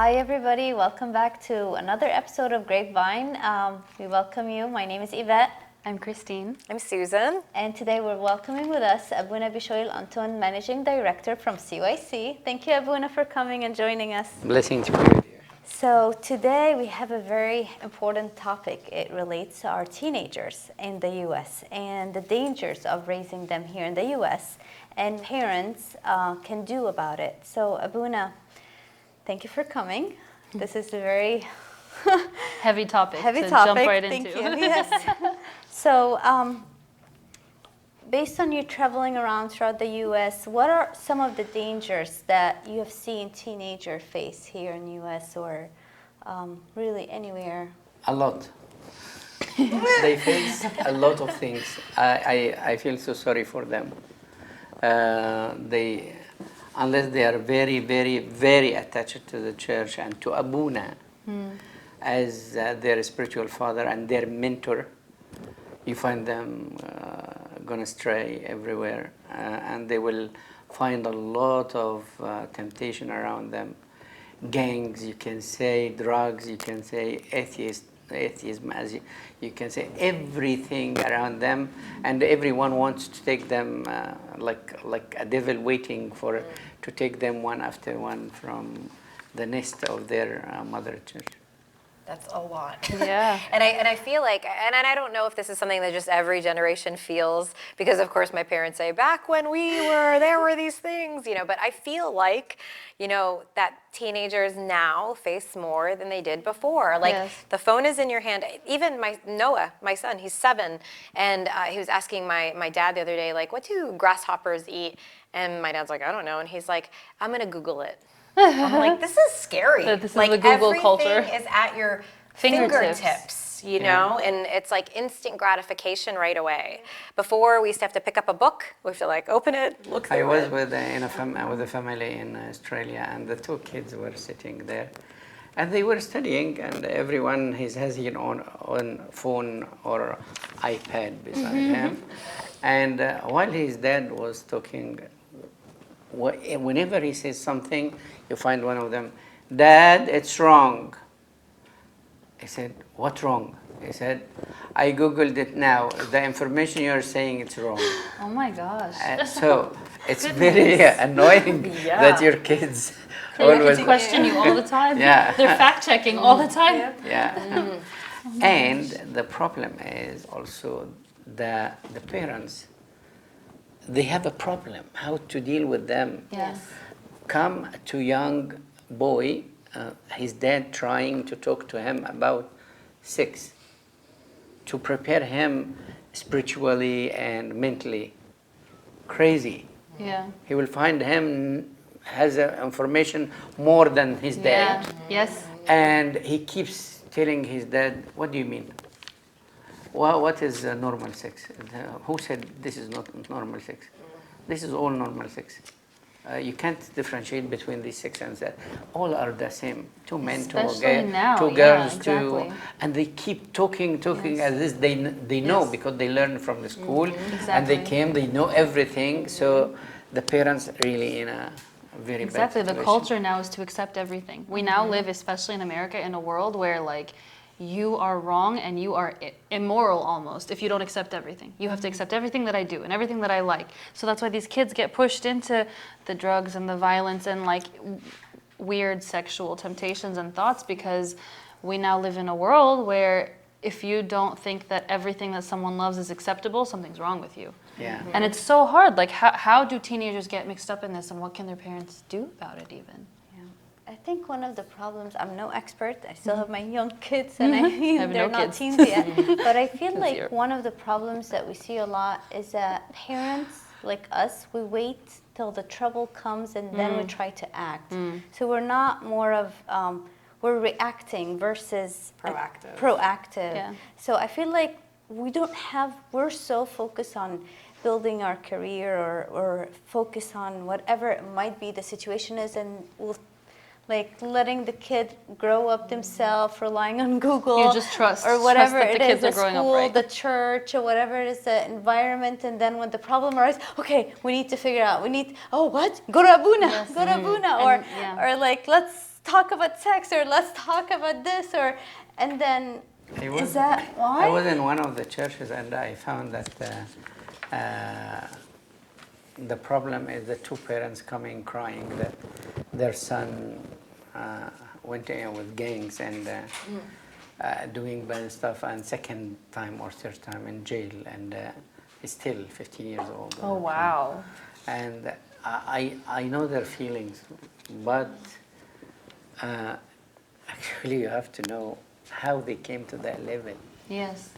Hi, everybody. Welcome back to another episode of Grapevine. We welcome you. My name is Yvette. I'm Christine. I'm Susan. And today we're welcoming with us Abuna Bishoy Al-Anthony, Managing Director from CYC. Thank you, Abuna, for coming and joining us. Blessing to be with you. So today we have a very important topic. It relates to our teenagers in the U.S. and the dangers of raising them here in the U.S. and parents can do about it. So Abuna, thank you for coming. This is a very heavy topic heavy to topic. jump right Thank into. you. Yes. So, based on you traveling around throughout the U.S., what are some of the dangers that you have seen teenagers face here in the U.S. or really anywhere? A lot. They face a lot of things. I feel so sorry for them. Unless they are very, very, very attached to the church and to Abuna as their spiritual father and their mentor, you find them gonna stray everywhere, and they will find a lot of temptation around them. Gangs, you can say, drugs, you can say, atheism, as you can say, everything around them, and everyone wants to take them like a devil waiting to take them one after one from the nest of their mother church. That's a lot. Yeah. and I feel like, and I don't know if this is something that just every generation feels, because of course my parents say, back when we were, there were these things, but I feel like, that teenagers now face more than they did before. Like, yes. The phone is in your hand. Even Noah, my son, he's 7, and he was asking my dad the other day, like, what do grasshoppers eat? And my dad's like, I don't know. And he's like, I'm going to Google it. I'm like, this is scary. This is like, the Google culture. Everything is at your fingertips, know? And it's like instant gratification right away. Before, we used to have to pick up a book. We have to like open it, look through it. I was with a family in Australia, and the 2 kids were sitting there. And they were studying, and everyone has his own phone or iPad beside him. And while his dad was talking, whenever he says something, you find one of them, Dad, it's wrong. I said, what wrong? He said, I Googled it now. The information you're saying, it's wrong. Oh my gosh. So it's very annoying that your kids always question you all the time. Yeah. They're fact checking all the time. Yeah. And the problem is also the parents. They have a problem how to deal with them. Yes. Come to young boy, his dad trying to talk to him about sex, to prepare him spiritually and mentally. Crazy. Yeah. He will find him has information more than his dad. Yeah. Yes. And he keeps telling his dad, what do you mean? Well, what is normal sex? Who said this is not normal sex? This is all normal sex. You can't differentiate between these sex and that. All are the same. 2 men, Especially 2 now. girls, Yeah, exactly. and they keep talking Yes. as this. They know because they learn from the school, and they Exactly. they know everything. So the parents really in a very Exactly. bad The situation. culture now is to accept everything. We now live, especially in America, in a world where like you are wrong and you are immoral almost if you don't accept everything. You have to accept everything that I do and everything that I like. So that's why these kids get pushed into the drugs and the violence and like weird sexual temptations and thoughts, because we now live in a world where if you don't think that everything that someone loves is acceptable, something's wrong with you. Yeah. And it's so hard. Like, how do teenagers get mixed up in this, and what can their parents do about it even? I think one of the problems, I'm no expert, I still have my young kids and have they're no not kids. teens yet, but I feel like Zero. one of the problems that we see a lot is that parents like us, we wait till the trouble comes and then we try to act. So we're not more of, we're reacting versus proactive. Yeah. So I feel like we're so focused on building our career or focus on whatever it might be the situation is, and we'll like letting the kid grow up themselves, relying on Google. You just trust or whatever that it the kids is, are the growing up school, right. the church, or whatever it is, the environment. And then when the problem arises, okay, we need to figure out. Go to Abuna, Yes. go to Abuna, And, yeah. or like let's talk about sex, or let's talk about this, or, and then, is that why? I was in one of the churches and I found that the problem is the two parents coming crying that their son went in with gangs and doing bad stuff, and second time or third time in jail, and is still 15 years old. Oh, wow. And I know their feelings, but actually you have to know how they came to that level. Yes.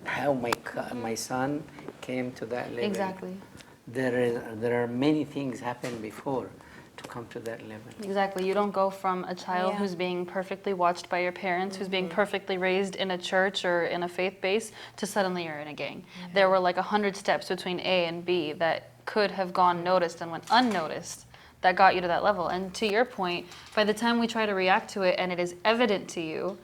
How my son came to that level. Exactly. There are many things happened before to come to that level. Exactly. You don't go from a child Yeah. who's being perfectly watched by your parents, who's being perfectly raised in a church or in a faith base, to suddenly you're in a gang. There were like 100 steps between A and B that could have gone noticed and went unnoticed that got you to that level. And to your point, by the time we try to react to it and it is evident to you,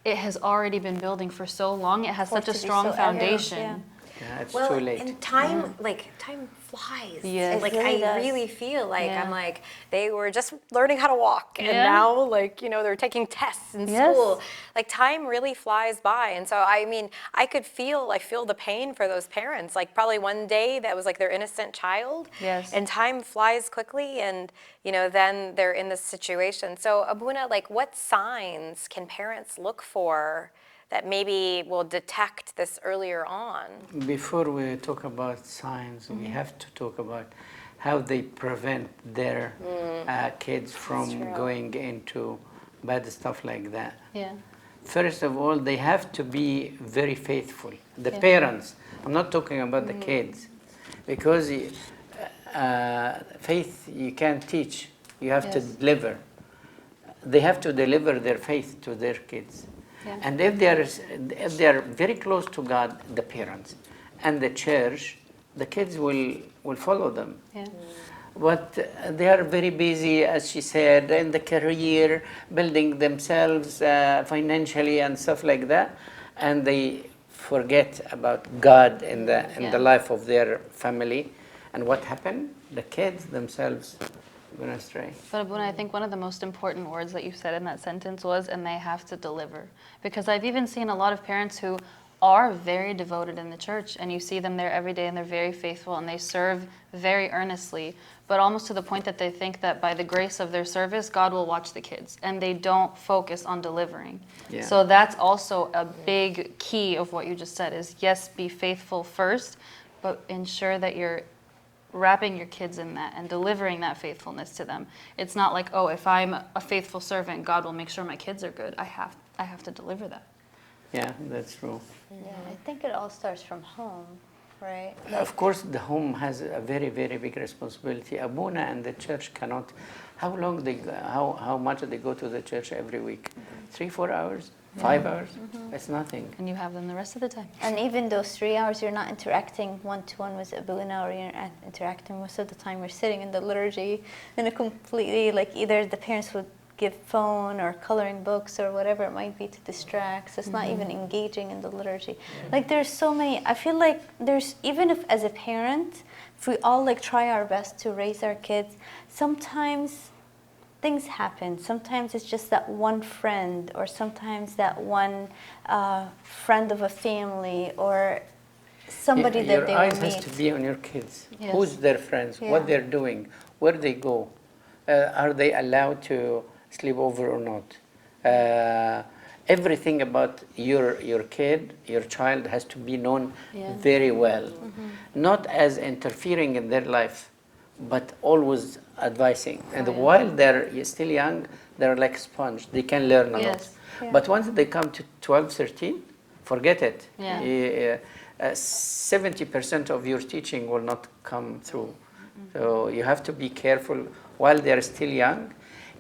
it has already been building for so long. It has For it such a to be strong so evident, foundation. yeah. Yeah, it's Well, too late. and time, like, time flies. Yes. Like, It really I does. really feel like Yeah. I'm like, they were just learning how to walk. And Yeah. now, like, you know, they're taking tests in Yes. school. Like, time really flies by. And so, I mean, I feel the pain for those parents. Like, probably one day that was like their innocent child. Yes. And time flies quickly. And, you know, then they're in this situation. So, Abuna, like, what signs can parents look for that maybe will detect this earlier on? Before we talk about science, we have to talk about how they prevent their kids from going into bad stuff like that. Yeah. First of all, they have to be very faithful. The Yeah. parents, I'm not talking about the kids, because faith you can't teach, you have to Yes. deliver. They have to deliver their faith to their kids. Yeah. And if they are very close to God, the parents, and the church, the kids will follow them. Yeah. But they are very busy, as she said, in the career, building themselves financially and stuff like that, and they forget about God in the life of their family. And what happened? The kids themselves went astray. But Abuna, I think one of the most important words that you said in that sentence was, and they have to deliver. Because I've even seen a lot of parents who are very devoted in the church, and you see them there every day, and they're very faithful, and they serve very earnestly, but almost to the point that they think that by the grace of their service, God will watch the kids, and they don't focus on delivering. Yeah. So that's also a big key of what you just said is, yes, be faithful first, but ensure that you're wrapping your kids in that and delivering that faithfulness to them. It's not like, oh, if I'm a faithful servant, God will make sure my kids are good. I have to deliver that. Yeah, that's true. Yeah, I think it all starts from home, right? Of course, the home has a very, very big responsibility. Abuna and the church cannot. How much they go to the church every week? 3-4 hours, 5 hours. That's nothing. And you have them the rest of the time. And even those 3 hours, you're not interacting one-to-one with Abuna, or you're interacting most of the time. You're sitting in the liturgy in a completely, like, either the parents would give phone or coloring books or whatever it might be to distract. So it's not even engaging in the liturgy. Like, there's so many, I feel like there's, even if as a parent, if we all like try our best to raise our kids, sometimes things happen. Sometimes it's just that one friend, or sometimes that one friend of a family, or somebody Yeah, that your they eyes will has meet. to be on your kids. Yes. Who's their friends? Yeah. What they're doing? Where they go? Are they allowed to sleep over or not? Everything about your kid, your child, has to be known very well. Not as interfering in their life, but always advising. And while they're still young, they're like sponge. They can learn a lot. Yes. Yeah. But once they come to 12, 13, forget it. Yeah. 70% of your teaching will not come through. So you have to be careful while they're still young.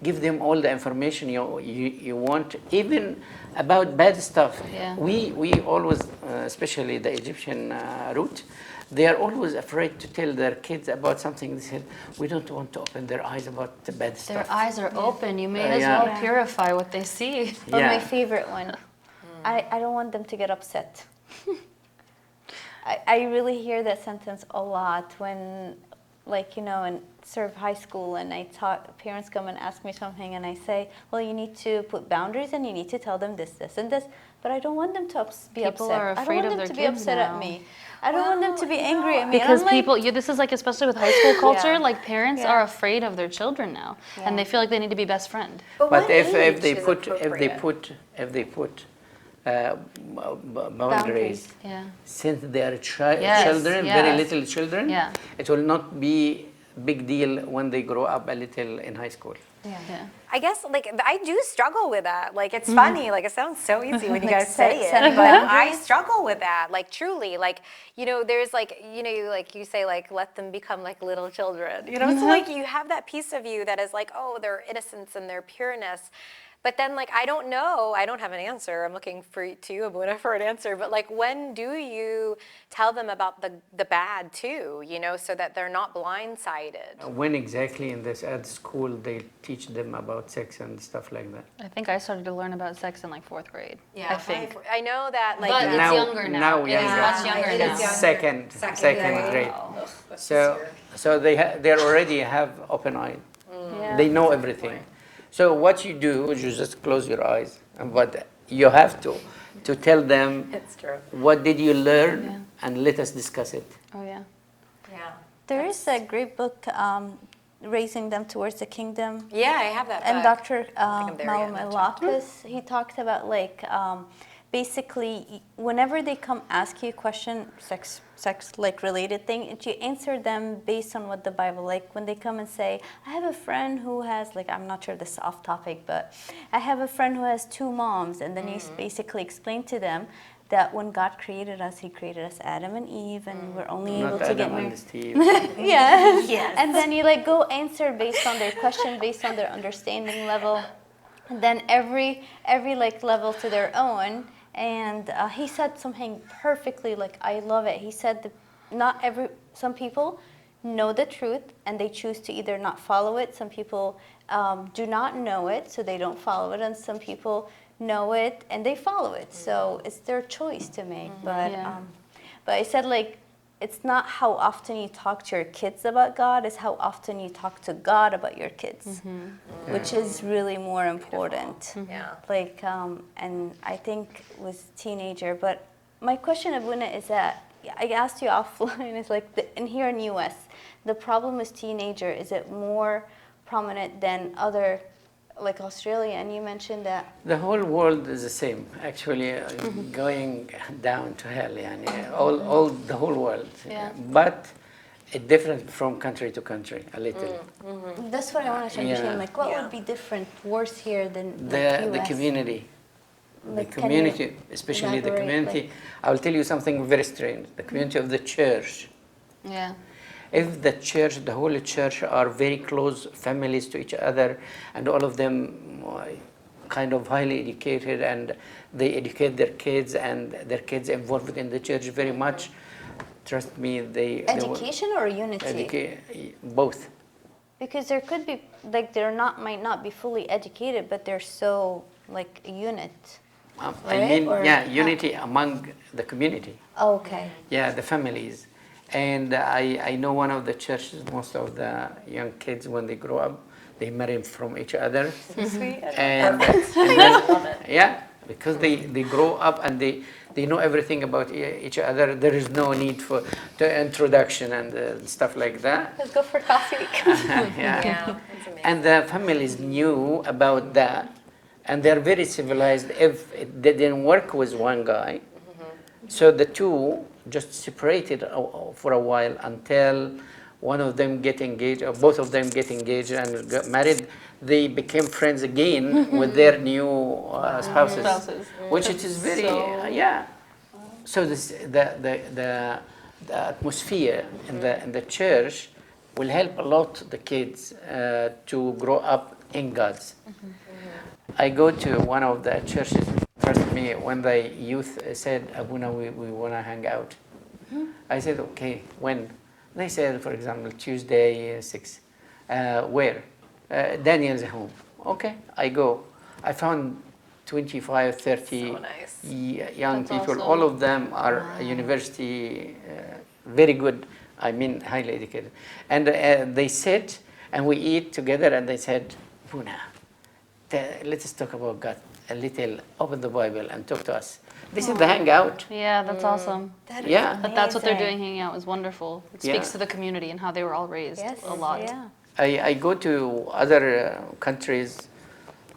Give them all the information you want, even about bad stuff. Yeah. We always, especially the Egyptian root, they are always afraid to tell their kids about something. They said, we don't want to open their eyes about the bad stuff. Their eyes are open. You may as Yeah. well purify what they see. Or my Yeah. favorite one, I don't want them to get upset. I really hear that sentence a lot when like, in sort of high school, and parents come and ask me something, and I say, well, you need to put boundaries, and you need to tell them this, this, and this. But I don't want them to be People upset. are I don't afraid want of them their to be kids upset now. at me. I don't want them to be angry at me. And Because I'm like, people, this is like, especially with high school culture, Yeah. like parents Yeah. are afraid of their children now, and they feel like they need to be best friend. But what if age they is put appropriate? if they put boundaries, Yeah. since they are Yes, children, yes. very little children, Yeah. it will not be big deal when they grow up a little in high school. yeah. Yeah. I guess like I do struggle with that. Like it's funny. Like it sounds so easy when you Like guys say it, setting but I boundaries? struggle with that. Like truly, like there's like you say like let them become like little children. So like you have that piece of you that is like their innocence and their pureness. But then, like, I don't know. I don't have an answer. I'm looking to you, Abuna, for an answer. But like, when do you tell them about the bad too? So that they're not blindsided. When exactly in this at school they teach them about sex and stuff like that? I think I started to learn about sex in like 4th grade. I think. I know that like. But it's Now- younger now. now It is younger. much younger It now. is younger. Second grade. Wow. So they already have open eye. Yeah. They know everything. So what you do is you just close your eyes, but you have to tell them It's true. what did you learn and let us discuss it. Oh yeah. Yeah. There is a great book, Raising Them Towards the Kingdom. Yeah, I have that. And book. Dr. I'm there yet, Malakis, he talked about like basically whenever they come ask you a question, sex like related thing, and you answer them based on what the Bible, like when they come and say, I have a friend who has, like, I'm not sure this is off topic, but I have a friend who has 2 moms, and then you basically explain to them that when God created us, He created us Adam and Eve, and we're only able Not to get Adam married. and Steve. Yes. Yes. And then you like go answer based on their question, based on their understanding level, and then every like level to their own. And he said something perfectly, like I love it. He said that some people know the truth and they choose to either not follow it. Some people do not know it, so they don't follow it, and some people know it and they follow it. So it's their choice to make. But I said, like, it's not how often you talk to your kids about God, it's how often you talk to God about your kids, which is really more important. Yeah. Like, and I think with teenager, but my question, Abuna, is that, I asked you offline, is like, in here in US, the problem with teenager, is it more prominent than other, like Australia, and you mentioned that. The whole world is the same, actually, going down to hell, yani, all the whole world. Yeah. But it's different from country to country, a little. That's what I want to understand. Yeah. Like, what Yeah. would be different, worse here than The US? community. Like, The can community, you especially the elaborate, community. I will tell you something very strange. The community of the church. Yeah. If the church, the whole church are very close families to each other, and all of them kind of highly educated, and they educate their kids, and their kids involved in the church very much, trust me, they will Education or unity? both. Because there could be, like, might not be fully educated, but they're so, like, a unit. I Right? mean, Or yeah, not? unity among the community. Okay. Yeah, the families. And I know one of the churches, most of the young kids, when they grow up, they marry from each other. Sweet. And then, yeah, because they grow up and they know everything about each other. There is no need for the introduction and stuff like that. Let's go for coffee. Yeah. Yeah, that's amazing. And the families knew about that, and they're very civilized. If it didn't work with one guy, so the two just separated for a while until one of them get engaged, or both of them get engaged and got married. They became friends again with their new spouses, which it is very yeah. So the atmosphere in the church will help a lot the kids to grow up in God's. I go to one of the churches. Trust me, when the youth said, Abuna, we want to hang out. I said, okay, when? They said, for example, Tuesday, 6. Where? Daniel's home. Okay, I go. I found 25, 30 So nice. young That's people. awesome. All of them are university, very good I mean highly educated. And they sit and we eat together and they said, Buna, let's talk about God a little, open the Bible and talk to us. This is the hangout. Yeah, that's awesome. That is Yeah. But that's what they're amazing. doing, hanging out is wonderful. It Yeah. speaks to the community and how they were all raised Yes, a lot. yeah. I go to other countries,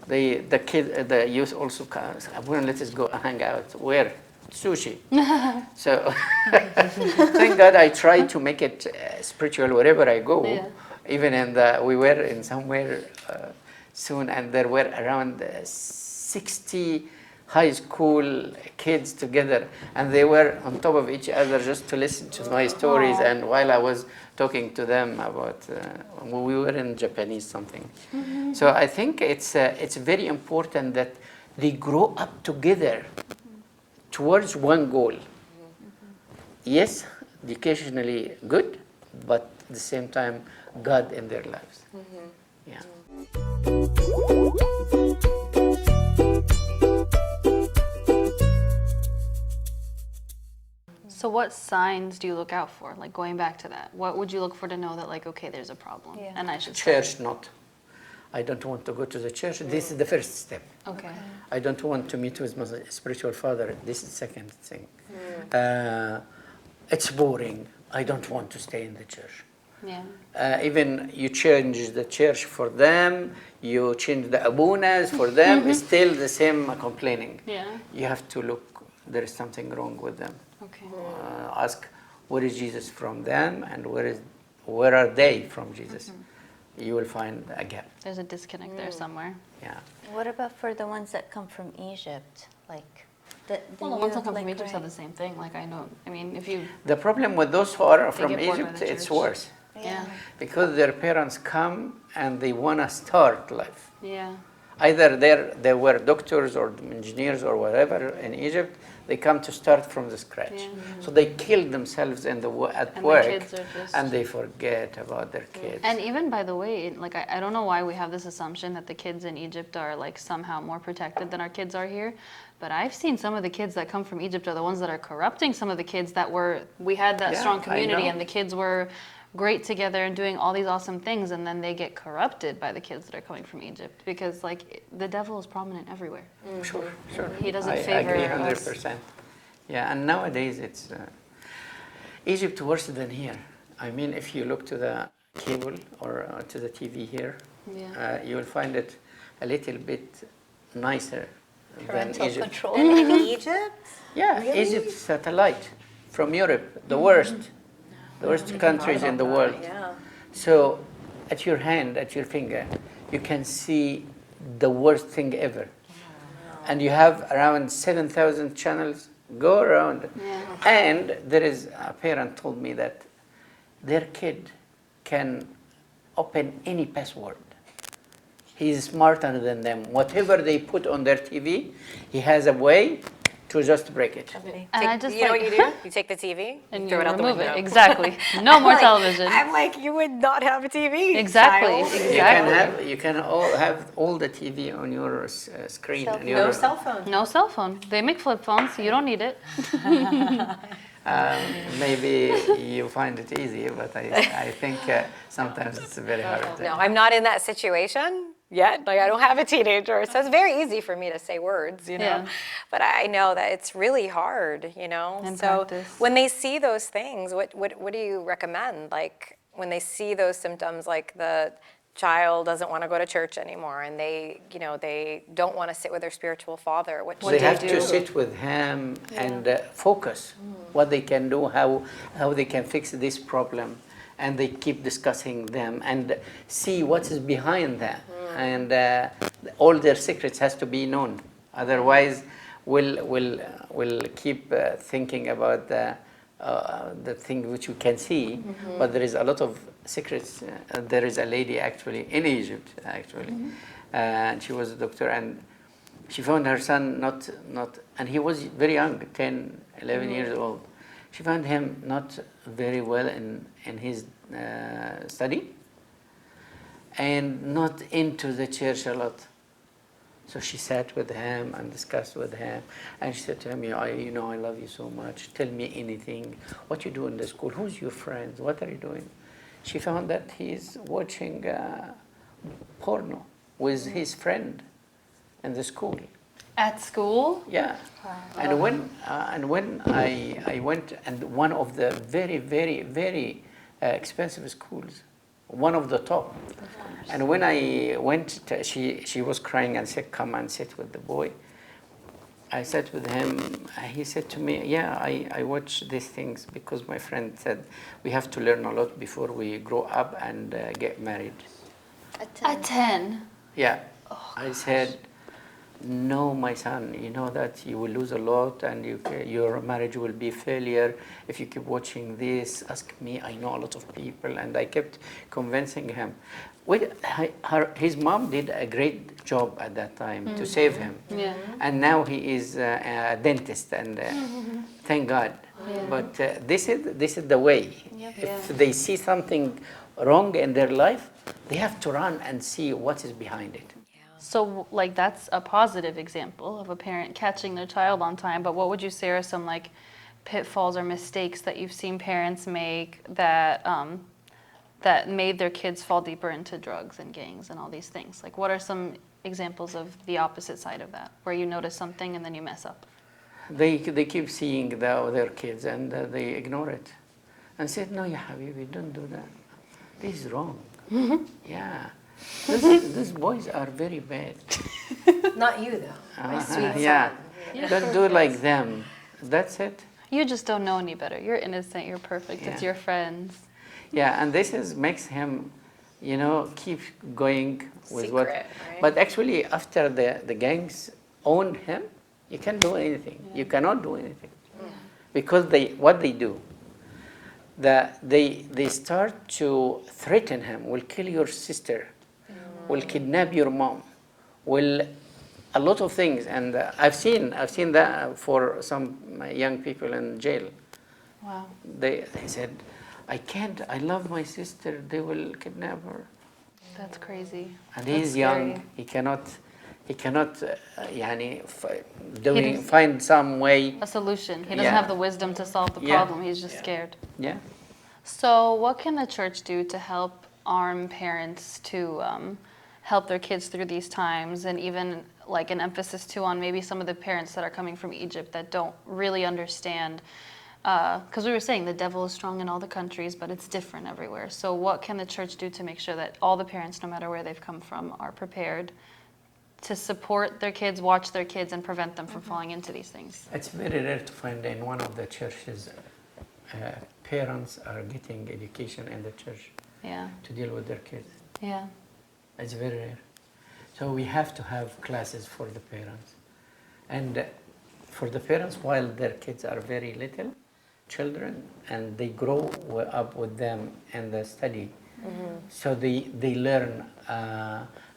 the youth also comes, Abuna, let us go hang out. Where? Sushi. So thank God I try to make it spiritual wherever I go. Yeah. Even we were in somewhere soon, and there were around 60 high school kids together, and they were on top of each other just to listen to my stories. And while I was talking to them about, we were in Japanese something. So I think it's very important that they grow up together towards one goal. Yes, educationally good, but at the same time, God in their lives. Yeah. So what signs do you look out for? Like going back to that, what would you look for to know that like, okay, there's a problem Yeah. and I should Church, not. I don't want to go to the church. This is the first step. Okay. I don't want to meet with my spiritual father. This is the second thing. It's boring. I don't want to stay in the church. Yeah. Even you change the church for them, you change the abunas for them, it's still the same complaining. Yeah. You have to look, there is something wrong with them. Okay. Ask, where is Jesus from them, and where are they from Jesus? You will find a gap. There's a disconnect there somewhere. Yeah. What about for the ones that come from Egypt? Like, Well, the ones that come from Egypt have the same thing. Like I know, I mean, if you, The problem with those who are They from get bored by Egypt, the it's church. worse. yeah, Because their parents come and they want to start life. yeah, Either they were doctors or engineers or whatever in Egypt, they come to start from the scratch. Yeah. So they kill themselves at And the work, kids are just- and they forget about their kids. And even by the way, like I don't know why we have this assumption that the kids in Egypt are like somehow more protected than our kids are here, but I've seen some of the kids that come from Egypt are the ones that are corrupting some of the kids that we had that Yeah, strong I community know. and the kids were great together and doing all these awesome things, and then they get corrupted by the kids that are coming from Egypt because like the devil is prominent everywhere. Sure, sure. He doesn't I favor agree us. 100%. Yeah, and nowadays it's Egypt worse than here. I mean, if you look to the cable or to the TV here, Yeah. you will find it a little bit nicer than parental Egypt. control. In Egypt? Yeah, Egypt satellite from Europe, the worst countries in the world. Yeah. So, at your hand, at your finger, you can see the worst thing ever. And you have around 7,000 channels go around. Yeah. And there is a parent told me that their kid can open any password. He's smarter than them. Whatever they put on their TV, he has a way to just break it. And I just you know like, what you do? You take the TV, and you you throw it out the remove window. it. Exactly. No more television. I'm like, you would not have a TV. Exactly, child. exactly. You can have all the TV on your screen. Cell- and your, No cell phone. No cell phone. They make flip phones. You don't need it. Maybe you find it easy, but I think sometimes it's very hard. No, I'm not in that situation yet. Like I don't have a teenager, so it's very easy for me to say words, you know. Yeah. But I know that it's really hard, you know. And so practice. when they see those things, what do you recommend? Like when they see those symptoms, like the child doesn't want to go to church anymore, and they don't want to sit with their spiritual father. What They do have you to do? sit with him and focus what they can do, how they can fix this problem, and they keep discussing them and see what is behind that. And all their secrets has to be known. Otherwise, we'll keep thinking about the thing which we can see, but there is a lot of secrets. There is a lady actually in Egypt, and she was a doctor, and she found her son not, and he was very young, 10, 11 years old. She found him not very well in his study, and not into the church a lot. So she sat with him and discussed with him, and she said to him, I love you so much. Tell me anything. What you do in the school? Who's your friends? What are you doing? She found that he's watching porno with his friend in the school. At school? Yeah. And when I went, and one of the very, very, very expensive schools, one of the top. And when I went, she was crying and said, come and sit with the boy. I sat with him. He said to me, yeah, I watch these things because my friend said we have to learn a lot before we grow up and get married. At 10? Yeah. I said, no, my son, you know that you will lose a lot and your marriage will be failure if you keep watching this. Ask me, I know a lot of people. And I kept convincing him. His mom did a great job at that time to save him. Yeah. And now he is a dentist, and thank God. Yeah. But this is the way. Yep. If they see something wrong in their life, they have to run and see what is behind it. So, like, that's a positive example of a parent catching their child on time, but what would you say are some, like, pitfalls or mistakes that you've seen parents make that that made their kids fall deeper into drugs and gangs and all these things? Like, what are some examples of the opposite side of that, where you notice something and then you mess up? They keep seeing their kids and they ignore it and said, no, ya habibi, don't do that. This is wrong. Yeah. These boys are very bad. Not you, though. My sweet Yeah. son. Don't do like them. That's it. You just don't know any better. You're innocent, you're perfect, it's Yeah. your friends. Yeah, and makes him, keep going with what. Secret, right? But actually, after the gangs owned him, you can't do anything. Yeah. You cannot do anything, because what they do. They start to threaten him. Will kill your sister. Will kidnap your mom. Will a lot of things, and I've seen that for some young people in jail. Wow. They said, I can't. I love my sister. They will kidnap her. That's crazy. And That's he's young. scary. He cannot. Find some way. A solution. He doesn't Yeah. have the wisdom to solve the Yeah. problem. He's just scared. Yeah. So, what can the church do to help arm parents to help their kids through these times, and even like an emphasis too on maybe some of the parents that are coming from Egypt that don't really understand? Because we were saying the devil is strong in all the countries, but it's different everywhere. So, what can the church do to make sure that all the parents, no matter where they've come from, are prepared to support their kids, watch their kids, and prevent them from falling into these things? It's very rare to find in one of the churches parents are getting education in the church Yeah. to deal with their kids. Yeah. It's very rare. So we have to have classes for the parents. And for the parents, while their kids are very little children, and they grow up with them in the study, so they learn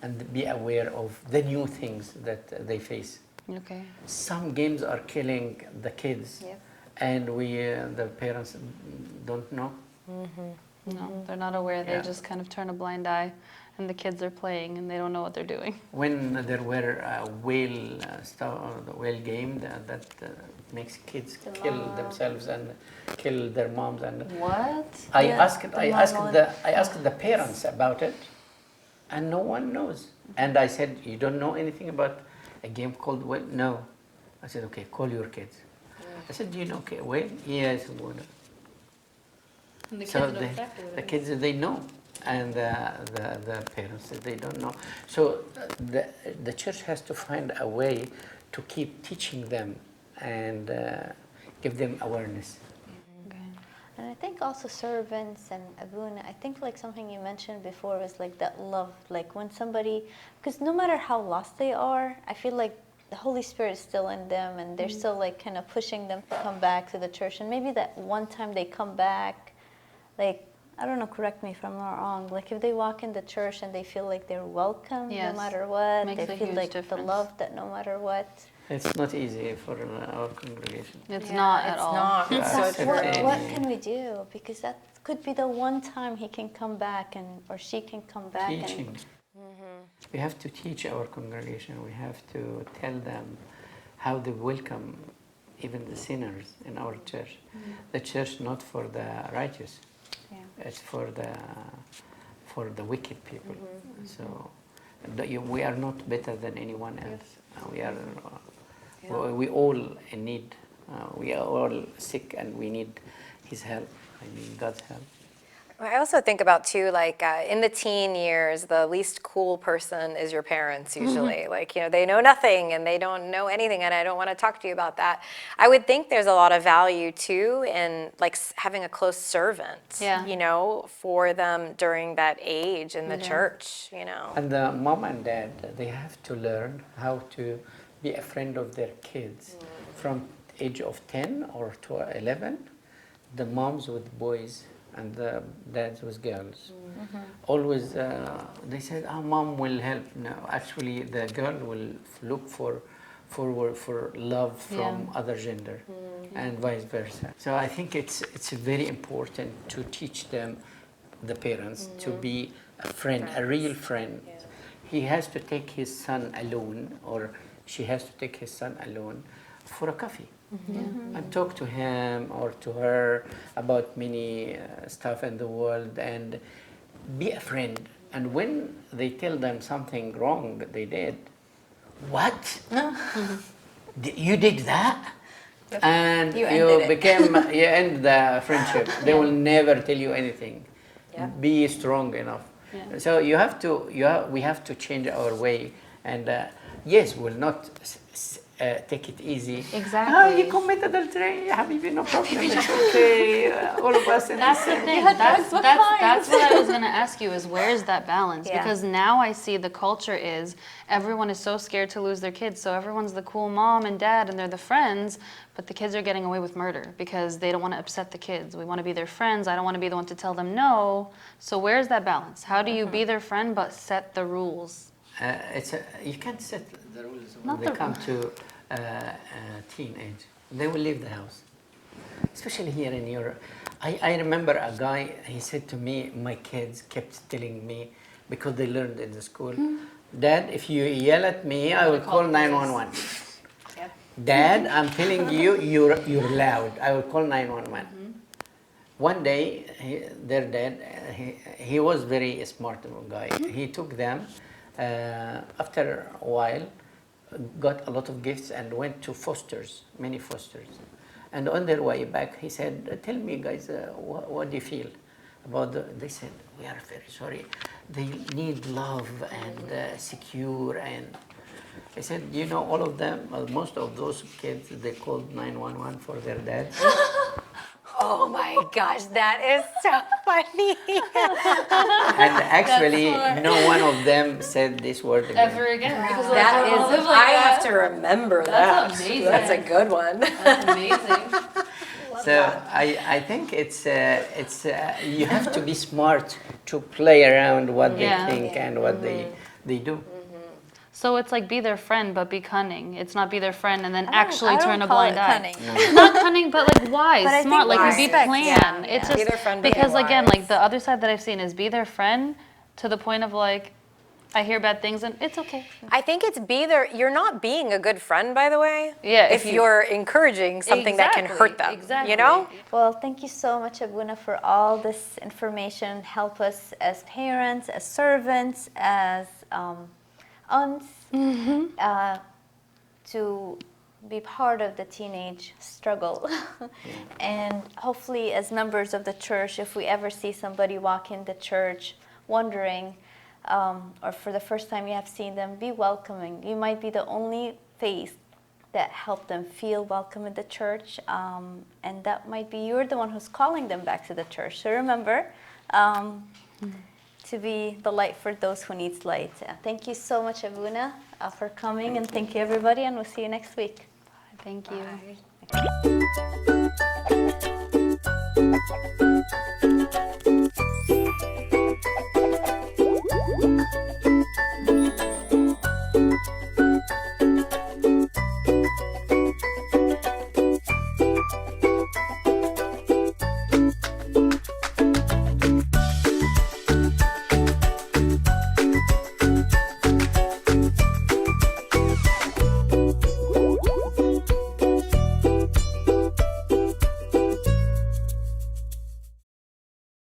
and be aware of the new things that they face. Okay. Some games are killing the kids, Yep. and the parents don't know. No, they're not aware. They Yeah. just kind of turn a blind eye, and the kids are playing, and they don't know what they're doing. When there were whale the whale game that makes kids kill themselves and kill their moms, and What? I Yeah, asked the parents about it, and no one knows. And I said, you don't know anything about a game called whale? No. I said, okay, call your kids. I said, do you know whale? Yes, Mona. And the kids So know exactly what the it is. kids, they know, and the parents, they don't know. So the church has to find a way to keep teaching them and give them awareness. Okay. And I think also servants and abuna, I think like something you mentioned before was like that love, like when somebody, because no matter how lost they are, I feel like the Holy Spirit is still in them, and they're still like kind of pushing them to come back to the church. And maybe that one time they come back, like, I don't know, correct me if I'm wrong, like if they walk in the church and they feel like they're welcome Yes. no matter what, Makes they a feel huge like difference. the love that no matter what. It's not easy for our congregation. It's Yeah, not at it's all. not. It's so That's true. okay. What can we do? Because that could be the one time he can come back, or she can come back. Teaching. We have to teach our congregation. We have to tell them how they welcome even the sinners in our church. The church not for the righteous. Yeah. It's for the wicked people. So we are not better than anyone else. We all in need. We are all sick, and we need His help. I mean, God's help. I also think about too, like in the teen years, the least cool person is your parents usually. Like, you know, they know nothing and they don't know anything, and I don't want to talk to you about that. I would think there's a lot of value too in like having a close servant, you know, for them during that age in the church, you know. And the mom and dad, they have to learn how to be a friend of their kids from age of 10 or to 11. The moms with boys and the dads with girls. Always, they said, mom will help. No, actually, the girl will look for love from other gender, and vice versa. So I think it's very important to teach them, the parents, to be a friend, a real friend. He has to take his son alone, or she has to take his son alone for a coffee. And talk to him or to her about many stuff in the world, and be a friend. And when they tell them something wrong that they did, what? You did that? And you end the friendship. They will never tell you anything. Be strong enough. So we have to change our way, and yes, we'll not take it easy. Exactly. Oh, you commit adultery, Habibi, no problem. It's okay. All of us. That's the thing. That's what I was going to ask you is, where's that balance? Because now I see the culture is everyone is so scared to lose their kids. So everyone's the cool mom and dad and they're the friends, but the kids are getting away with murder because they don't want to upset the kids. We want to be their friends. I don't want to be the one to tell them no. So where's that balance? How do you be their friend but set the rules? You can't set the rules when they come to teenage. They will leave the house, especially here in Europe. I remember a guy, he said to me, my kids kept telling me, because they learned in the school, Dad, if you yell at me, I will call 911. Dad, I'm telling you, you're loud. I will call 911. One day, their dad, he was very smart guy. He took them. After a while, got a lot of gifts and went to fosters, many fosters. And on their way back, he said, tell me guys, what do you feel about they said, we are very sorry. They need love and secure. And I said, you know, all of them, most of those kids, they called 911 for their dads. Oh my gosh, that is so funny. And actually, no one of them said this word again. Ever again. Because That is, I have to remember that. That's amazing. That's a good one. That's amazing. So I think it's you have to be smart to play around what they think and what they do. So it's like be their friend, but be cunning. It's not be their friend and then actually turn a call blind it eye. cunning. Not cunning, but like wise, But I smart. think Like be wise. plan. Yeah. It's just Be their friend, but be because again, wise. like the other side that I've seen is be their friend to the point of like, I hear bad things and it's okay. I think it's you're not being a good friend, by the way. Yeah, If you're encouraging something that can hurt them. Exactly. You know? Well, thank you so much, Abuna, for all this information. Help us as parents, as servants, as aunts, to be part of the teenage struggle. And hopefully, as members of the church, if we ever see somebody walk in the church wondering, or for the first time you have seen them, be welcoming. You might be the only face that helped them feel welcome in the church, and that might be you're the one who's calling them back to the church. So remember to be the light for those who needs light. Thank you so much, Abuna, for coming, and thank you everybody, and we'll see you next week. Thank you. Bye.